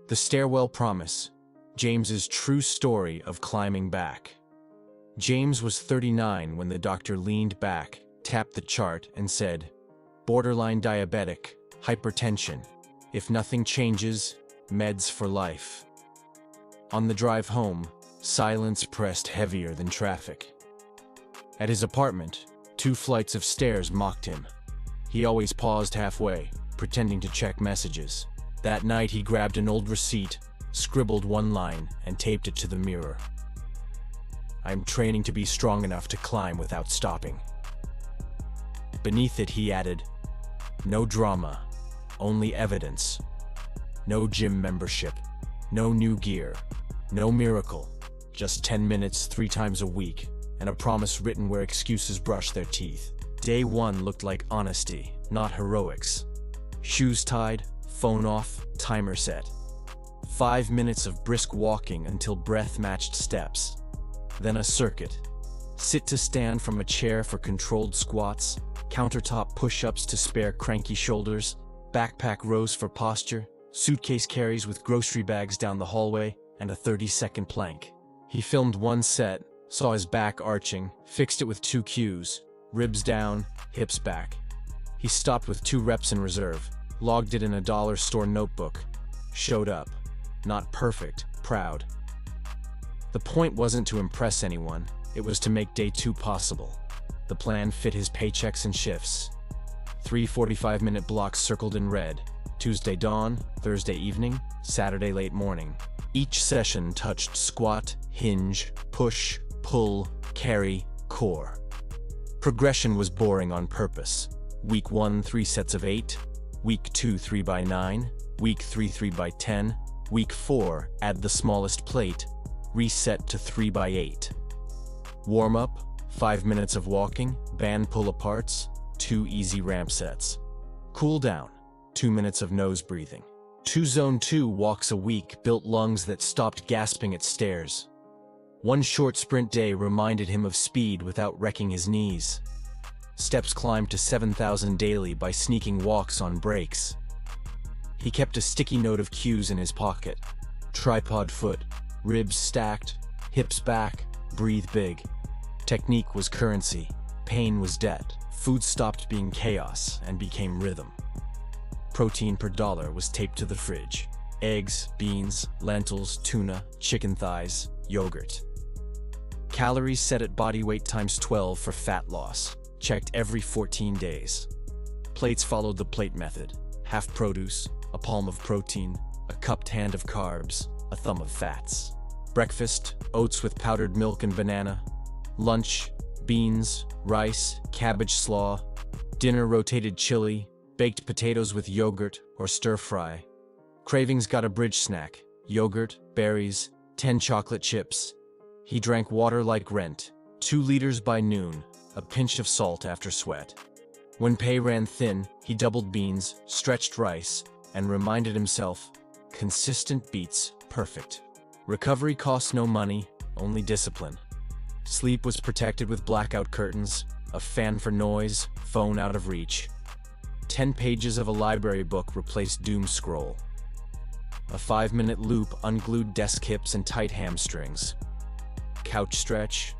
The Stairwell Promise, James's true story of climbing back. James was 39 when the doctor leaned back, tapped the chart, and said, "Borderline diabetic, hypertension. If nothing changes, meds for life." On the drive home, silence pressed heavier than traffic. At his apartment, 2 flights of stairs mocked him. He always paused halfway, pretending to check messages. That night he grabbed an old receipt, scribbled one line, and taped it to the mirror. "I'm training to be strong enough to climb without stopping." Beneath it he added, "No drama, only evidence. No gym membership, no new gear, no miracle. Just 10 minutes 3 times a week, and a promise written where excuses brush their teeth." Day 1 looked like honesty, not heroics. Shoes tied, phone off, timer set. 5 minutes of brisk walking until breath matched steps. Then a circuit. Sit to stand from a chair for controlled squats, countertop push-ups to spare cranky shoulders, backpack rows for posture, suitcase carries with grocery bags down the hallway, and a 30-second plank. He filmed one set, saw his back arching, fixed it with 2 cues, ribs down, hips back. He stopped with 2 reps in reserve, logged it in a dollar store notebook, showed up. Not perfect, proud. The point wasn't to impress anyone, it was to make day 2 possible. The plan fit his paychecks and shifts. 3 45-minute blocks circled in red: Tuesday dawn, Thursday evening, Saturday late morning. Each session touched squat, hinge, push, pull, carry, core. Progression was boring on purpose. Week 1, 3 sets of 8. Week 2, 3 by 9. Week 3, 3 by 10. Week 4, add the smallest plate. Reset to 3 by 8. Warm-up, 5 minutes of walking, band pull-aparts, 2 easy ramp sets. Cool down, 2 minutes of nose breathing. 2 Zone 2 walks a week built lungs that stopped gasping at stairs. 1 short sprint day reminded him of speed without wrecking his knees. Steps climbed to 7,000 daily by sneaking walks on breaks. He kept a sticky note of cues in his pocket. Tripod foot, ribs stacked, hips back, breathe big. Technique was currency, pain was debt. Food stopped being chaos and became rhythm. Protein per dollar was taped to the fridge. Eggs, beans, lentils, tuna, chicken thighs, yogurt. Calories set at body weight times 12 for fat loss. Checked every 14 days. Plates followed the plate method. Half produce, a palm of protein, a cupped hand of carbs, a thumb of fats. Breakfast, oats with powdered milk and banana. Lunch, beans, rice, cabbage slaw. Dinner, rotated chili, baked potatoes with yogurt or stir fry. Cravings got a bridge snack: yogurt, berries, 10 chocolate chips. He drank water like rent, 2 liters by noon, a pinch of salt after sweat. When pay ran thin, he doubled beans, stretched rice, and reminded himself, consistent beats perfect. Recovery costs no money, only discipline. Sleep was protected with blackout curtains, a fan for noise, phone out of reach. 10 pages of a library book replaced doom scroll. A 5-minute loop unglued desk hips and tight hamstrings. Couch stretch,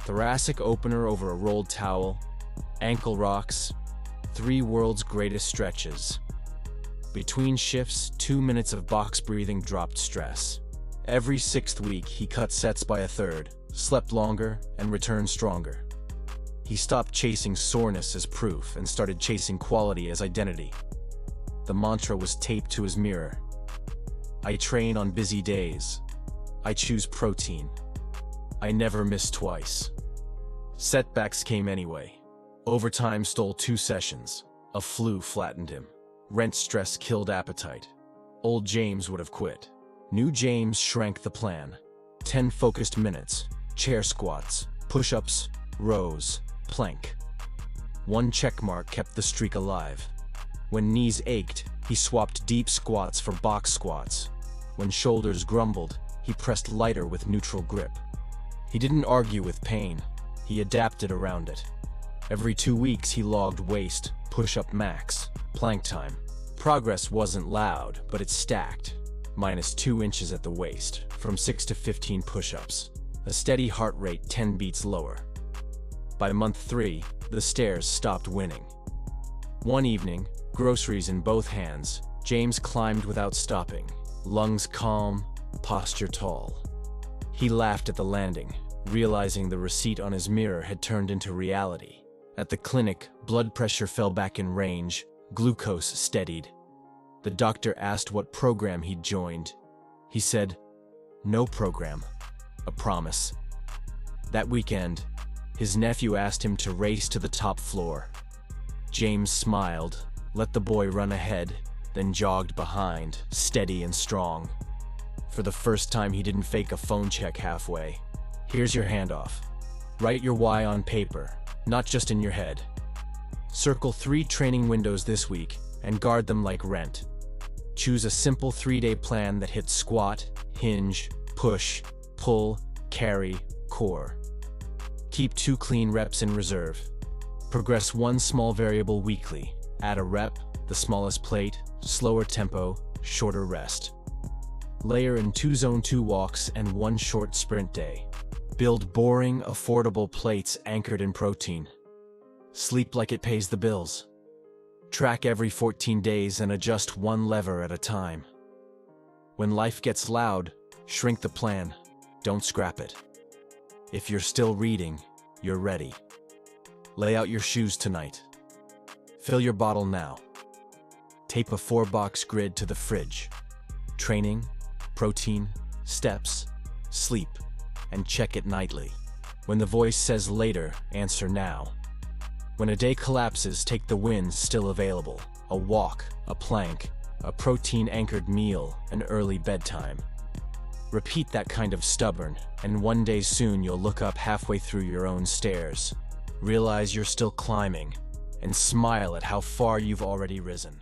thoracic opener over a rolled towel, ankle rocks, 3 world's greatest stretches. Between shifts, 2 minutes of box breathing dropped stress. Every 6th week, he cut sets by a third, slept longer, and returned stronger. He stopped chasing soreness as proof and started chasing quality as identity. The mantra was taped to his mirror. I train on busy days. I choose protein. I never miss twice. Setbacks came anyway. Overtime stole 2 sessions. A flu flattened him. Rent stress killed appetite. Old James would have quit. New James shrank the plan. 10 focused minutes. Chair squats, push-ups, rows, plank. 1 checkmark kept the streak alive. When knees ached, he swapped deep squats for box squats. When shoulders grumbled, he pressed lighter with neutral grip. He didn't argue with pain. He adapted around it. Every 2 weeks he logged waist, push-up max, plank time. Progress wasn't loud, but it stacked. minus 2 inches at the waist, from 6 to 15 push-ups. A steady heart rate 10 beats lower. By month 3, the stairs stopped winning. One evening, groceries in both hands, James climbed without stopping, lungs calm, posture tall. He laughed at the landing, realizing the receipt on his mirror had turned into reality. At the clinic, blood pressure fell back in range, glucose steadied. The doctor asked what program he'd joined. He said, "No program, a promise." That weekend, his nephew asked him to race to the top floor. James smiled, let the boy run ahead, then jogged behind, steady and strong. For the first time, he didn't fake a phone check halfway. Here's your handoff. Write your why on paper, not just in your head. Circle 3 training windows this week and guard them like rent. Choose a simple 3-day plan that hits squat, hinge, push, pull, carry, core. Keep 2 clean reps in reserve. Progress 1 small variable weekly. Add a rep, the smallest plate, slower tempo, shorter rest. Layer in 2 zone 2 walks and 1 short sprint day. Build boring, affordable plates anchored in protein. Sleep like it pays the bills. Track every 14 days and adjust 1 lever at a time. When life gets loud, shrink the plan, don't scrap it. If you're still reading, you're ready. Lay out your shoes tonight. Fill your bottle now. Tape a 4-box grid to the fridge. Training, protein, steps, sleep, and check it nightly. When the voice says later, answer now. When a day collapses, take the wins still available. A walk, a plank, a protein-anchored meal, an early bedtime. Repeat that kind of stubborn, and one day soon you'll look up halfway through your own stairs, realize you're still climbing, and smile at how far you've already risen.